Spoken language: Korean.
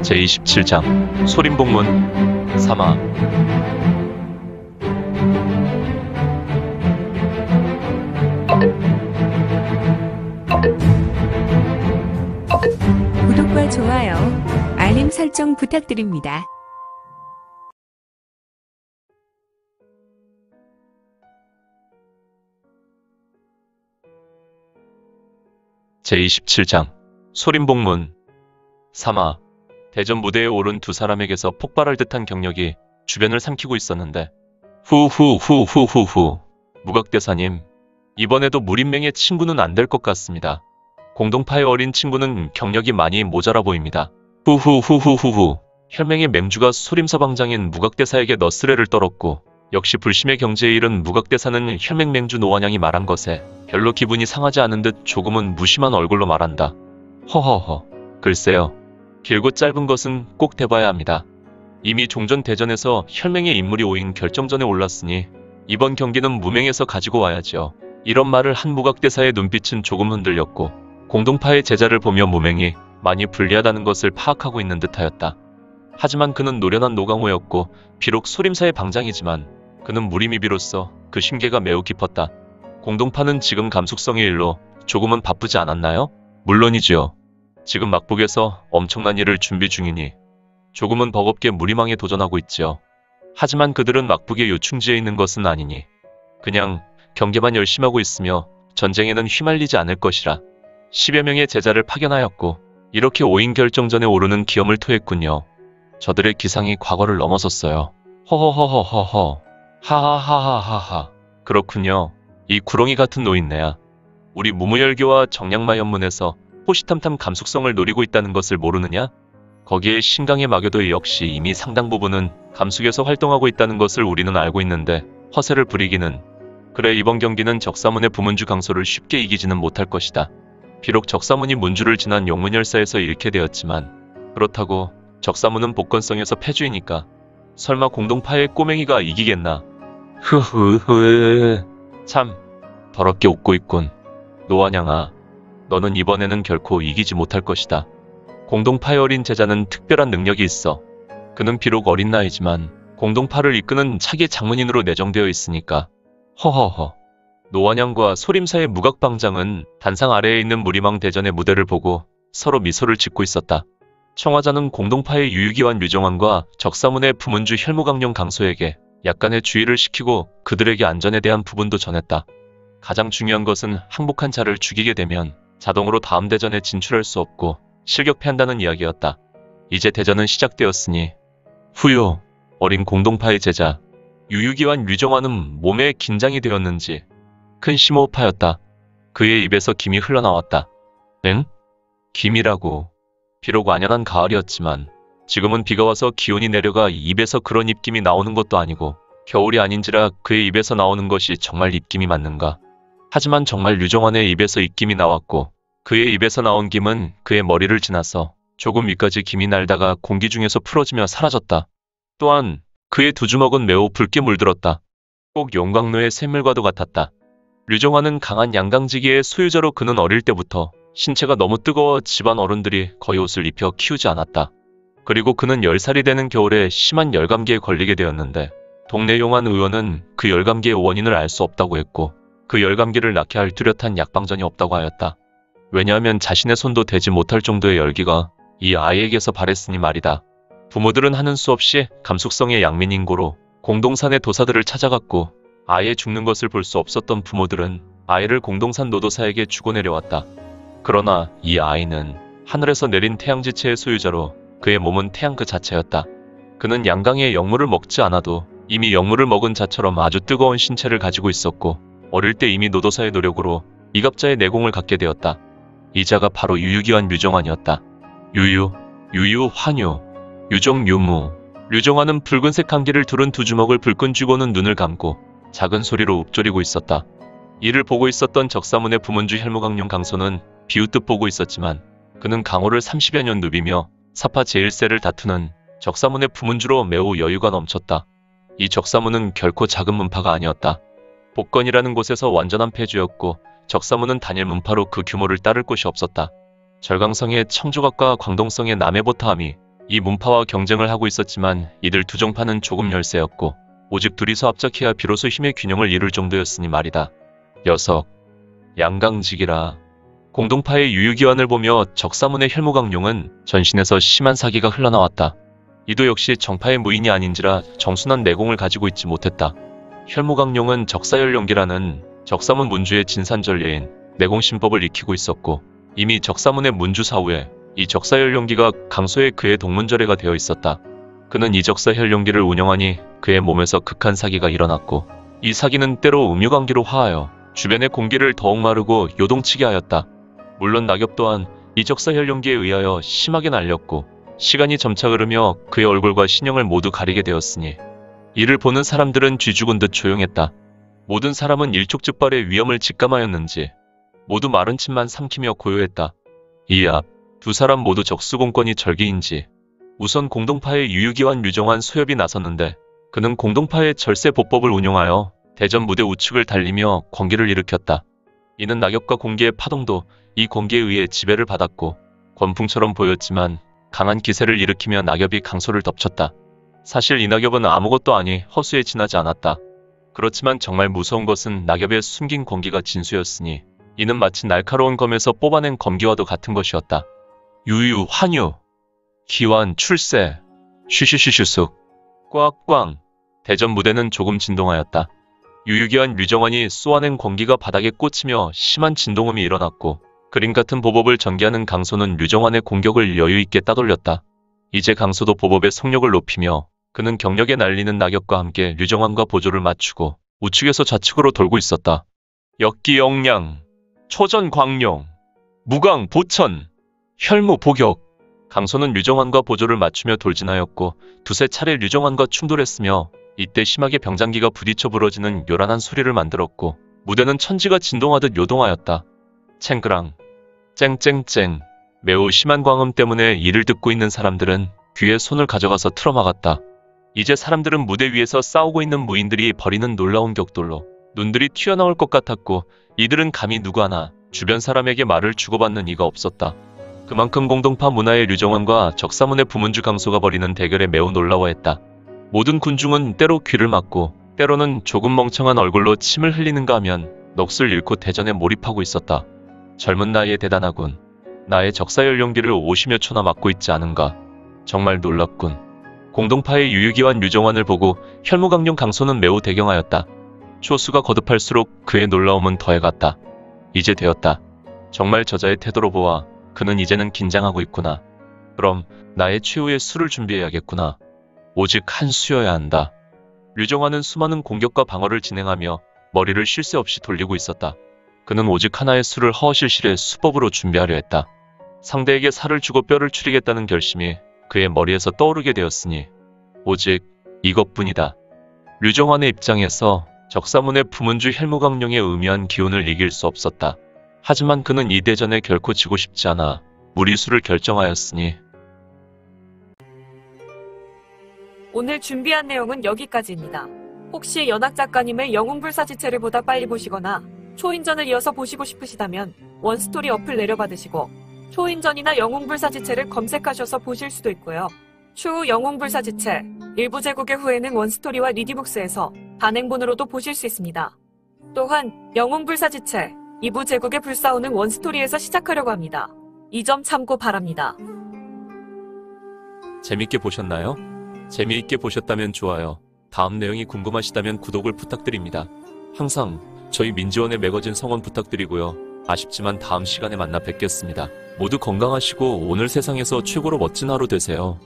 제27장 소림복문 사마. 구독과 좋아요, 알림 설정 부탁드립니다. 제27장 소림복문 사마. 대전 무대에 오른 두 사람에게서 폭발할 듯한 경력이 주변을 삼키고 있었는데 후후후후후후. 무각대사님, 이번에도 무림맹의 친구는 안 될 것 같습니다. 공동파의 어린 친구는 경력이 많이 모자라 보입니다. 후후후후후후. 혈맹의 맹주가 소림서방장인 무각대사에게 너스레를 떨었고, 역시 불심의 경지에 이른 무각대사는 혈맹 맹주 노원양이 말한 것에 별로 기분이 상하지 않은 듯 조금은 무심한 얼굴로 말한다. 허허허. 글쎄요. 길고 짧은 것은 꼭 대봐야 합니다. 이미 종전 대전에서 혈맹의 인물이 오인 결정전에 올랐으니 이번 경기는 무맹에서 가지고 와야지요. 이런 말을 한 무각대사의 눈빛은 조금 흔들렸고, 공동파의 제자를 보며 무맹이 많이 불리하다는 것을 파악하고 있는 듯하였다. 하지만 그는 노련한 노강호였고, 비록 소림사의 방장이지만 그는 무림이비로써 그 심계가 매우 깊었다. 공동파는 지금 감숙성의 일로 조금은 바쁘지 않았나요? 물론이지요. 지금 막북에서 엄청난 일을 준비 중이니 조금은 버겁게 무림왕에 도전하고 있지요. 하지만 그들은 막북의 요충지에 있는 것은 아니니 그냥 경계만 열심히 하고 있으며 전쟁에는 휘말리지 않을 것이라 10여 명의 제자를 파견하였고, 이렇게 5인 결정전에 오르는 기염을 토했군요. 저들의 기상이 과거를 넘어섰어요. 허허허허허허. 하하하하하하. 그렇군요. 이 구렁이 같은 노인네야. 우리 무무열교와 정량마 연문에서 호시탐탐 감숙성을 노리고 있다는 것을 모르느냐? 거기에 신강의 마교도 역시 이미 상당 부분은 감숙에서 활동하고 있다는 것을 우리는 알고 있는데 허세를 부리기는. 그래, 이번 경기는 적사문의 부문주 강소를 쉽게 이기지는 못할 것이다. 비록 적사문이 문주를 지난 용문열사에서 잃게 되었지만 그렇다고 적사문은 복권성에서 패주이니까 설마 공동파의 꼬맹이가 이기겠나? 흐흐흐. 참 더럽게 웃고 있군. 노원양아, 너는 이번에는 결코 이기지 못할 것이다. 공동파의 어린 제자는 특별한 능력이 있어. 그는 비록 어린 나이지만 공동파를 이끄는 차기 장문인으로 내정되어 있으니까. 허허허. 노원양과 소림사의 무각방장은 단상 아래에 있는 무림왕 대전의 무대를 보고 서로 미소를 짓고 있었다. 청화자는 공동파의 유유기환 류정환과 적사문의 부문주 혈무강룡 강소에게 약간의 주의를 시키고 그들에게 안전에 대한 부분도 전했다. 가장 중요한 것은 항복한 자를 죽이게 되면 자동으로 다음 대전에 진출할 수 없고 실격패한다는 이야기였다. 이제 대전은 시작되었으니 후요. 어린 공동파의 제자 유유기환 류정환은 몸에 긴장이 되었는지 큰 심호흡하였다. 그의 입에서 김이 흘러나왔다. 응? 김이라고. 비록 완연한 가을이었지만 지금은 비가 와서 기온이 내려가 입에서 그런 입김이 나오는 것도 아니고 겨울이 아닌지라 그의 입에서 나오는 것이 정말 입김이 맞는가. 하지만 정말 류정환의 입에서 입김이 나왔고, 그의 입에서 나온 김은 그의 머리를 지나서 조금 위까지 김이 날다가 공기 중에서 풀어지며 사라졌다. 또한 그의 두 주먹은 매우 붉게 물들었다. 꼭 용광로의 샘물과도 같았다. 류정환은 강한 양강지기의 소유자로 그는 어릴 때부터 신체가 너무 뜨거워 집안 어른들이 거의 옷을 입혀 키우지 않았다. 그리고 그는 10살이 되는 겨울에 심한 열감기에 걸리게 되었는데, 동네 용한 의원은 그 열감기의 원인을 알 수 없다고 했고, 그 열감기를 낫게 할 뚜렷한 약방전이 없다고 하였다. 왜냐하면 자신의 손도 대지 못할 정도의 열기가 이 아이에게서 발했으니 말이다. 부모들은 하는 수 없이 감숙성의 양민인고로 공동산의 도사들을 찾아갔고, 아이의 죽는 것을 볼 수 없었던 부모들은 아이를 공동산 노도사에게 주고 내려왔다. 그러나 이 아이는 하늘에서 내린 태양지체의 소유자로 그의 몸은 태양 그 자체였다. 그는 양강의 영물을 먹지 않아도 이미 영물을 먹은 자처럼 아주 뜨거운 신체를 가지고 있었고, 어릴 때 이미 노도사의 노력으로 이갑자의 내공을 갖게 되었다. 이 자가 바로 유유기환 류정환이었다. 유유, 환유, 유정, 유무. 류정환은 붉은색 한기를 두른 두 주먹을 불끈 쥐고는 눈을 감고 작은 소리로 읊조리고 있었다. 이를 보고 있었던 적사문의 부문주 혈무강룡 강소는 비웃듯 보고 있었지만 그는 강호를 30여 년 누비며 사파 제1세를 다투는 적사문의 부문주로 매우 여유가 넘쳤다. 이 적사문은 결코 작은 문파가 아니었다. 복건이라는 곳에서 완전한 패주였고, 적사문은 단일 문파로 그 규모를 따를 곳이 없었다. 절강성의 청조각과 광동성의 남해보타함이 이 문파와 경쟁을 하고 있었지만 이들 두 정파는 조금 열세였고 오직 둘이서 합작해야 비로소 힘의 균형을 이룰 정도였으니 말이다. 녀석, 양강직이라. 공동파의 유유기환을 보며 적사문의 혈무강룡은 전신에서 심한 사기가 흘러나왔다. 이도 역시 정파의 무인이 아닌지라 정순한 내공을 가지고 있지 못했다. 혈무강룡은 적사열룡기라는 적사문 문주의 진산전례인 내공신법을 익히고 있었고 이미 적사문의 문주 사후에 이 적사혈룡기가 강소의 그의 동문절애가 되어 있었다. 그는 이 적사혈룡기를 운영하니 그의 몸에서 극한 사기가 일어났고 이 사기는 때로 음유강기로 화하여 주변의 공기를 더욱 마르고 요동치게 하였다. 물론 낙엽 또한 이 적사혈룡기에 의하여 심하게 날렸고 시간이 점차 흐르며 그의 얼굴과 신형을 모두 가리게 되었으니 이를 보는 사람들은 쥐 죽은 듯 조용했다. 모든 사람은 일촉즉발의 위험을 직감하였는지 모두 마른 침만 삼키며 고요했다. 이 앞 두 사람 모두 적수공권이 절기인지 우선 공동파의 유유기환 유정환 소엽이 나섰는데 그는 공동파의 절세보법을 운용하여 대전 무대 우측을 달리며 권기를 일으켰다. 이는 낙엽과 공기의 파동도 이 공기에 의해 지배를 받았고 권풍처럼 보였지만 강한 기세를 일으키며 낙엽이 강소를 덮쳤다. 사실 이 낙엽은 아무것도 아니 허수에 지나지 않았다. 그렇지만 정말 무서운 것은 낙엽에 숨긴 공기가 진수였으니 이는 마치 날카로운 검에서 뽑아낸 검기와도 같은 것이었다. 유유, 환유, 기환, 출세, 쉬쉬쉬쉬숙, 꽉꽝. 대전 무대는 조금 진동하였다. 유유기환 유정환이 쏘아낸 공기가 바닥에 꽂히며 심한 진동음이 일어났고 그림 같은 보법을 전개하는 강소는 유정환의 공격을 여유있게 따돌렸다. 이제 강소도 보법의 속력을 높이며 그는 경력에 날리는 낙엽과 함께 유정환과 보조를 맞추고 우측에서 좌측으로 돌고 있었다. 역기역량, 초전광룡, 무강, 보천, 혈무, 보격. 강소는 유정환과 보조를 맞추며 돌진하였고 두세 차례 유정환과 충돌했으며 이때 심하게 병장기가 부딪혀 부러지는 요란한 소리를 만들었고 무대는 천지가 진동하듯 요동하였다. 챙그랑, 쨍쨍쨍. 매우 심한 광음 때문에 이를 듣고 있는 사람들은 귀에 손을 가져가서 틀어막았다. 이제 사람들은 무대 위에서 싸우고 있는 무인들이 벌이는 놀라운 격돌로 눈들이 튀어나올 것 같았고 이들은 감히 누구 하나 주변 사람에게 말을 주고받는 이가 없었다. 그만큼 공동파 문화의 류정환과 적사문의 부문주 강소가 벌이는 대결에 매우 놀라워했다. 모든 군중은 때로 귀를 막고 때로는 조금 멍청한 얼굴로 침을 흘리는가 하면 넋을 잃고 대전에 몰입하고 있었다. 젊은 나이에 대단하군. 나의 적사연령기를 50여 초나 맡고 있지 않은가. 정말 놀랍군. 공동파의 유유기환 유정환을 보고 혈무강룡 강소는 매우 대경하였다. 초수가 거듭할수록 그의 놀라움은 더해갔다. 이제 되었다. 정말 저자의 태도로 보아 그는 이제는 긴장하고 있구나. 그럼 나의 최후의 수를 준비해야겠구나. 오직 한 수여야 한다. 류정환은 수많은 공격과 방어를 진행하며 머리를 쉴 새 없이 돌리고 있었다. 그는 오직 하나의 수를 허허실실의 수법으로 준비하려 했다. 상대에게 살을 주고 뼈를 추리겠다는 결심이 그의 머리에서 떠오르게 되었으니 오직 이것뿐이다. 류정환의 입장에서 적사문의 부문주 혈무강룡의 의미한 기운을 이길 수 없었다. 하지만 그는 이 대전에 결코 지고 싶지 않아 무리수를 결정하였으니. 오늘 준비한 내용은 여기까지입니다. 혹시 연학 작가님의 영웅불사지체를 보다 빨리 보시거나 초인전을 이어서 보시고 싶으시다면 원스토리 어플 내려받으시고 초인전이나 영웅불사지체를 검색하셔서 보실 수도 있고요. 추후 영웅불사지체 일부 제국의 후에는 원스토리와 리디북스에서 단행본으로도 보실 수 있습니다. 또한 영웅불사지체 2부 제국의 불사오는 원스토리에서 시작하려고 합니다. 이 점 참고 바랍니다. 재밌게 보셨나요? 재미있게 보셨다면 좋아요. 다음 내용이 궁금하시다면 구독을 부탁드립니다. 항상 저희 민지원의 매거진 성원 부탁드리고요. 아쉽지만 다음 시간에 만나 뵙겠습니다. 모두 건강하시고 오늘 세상에서 최고로 멋진 하루 되세요.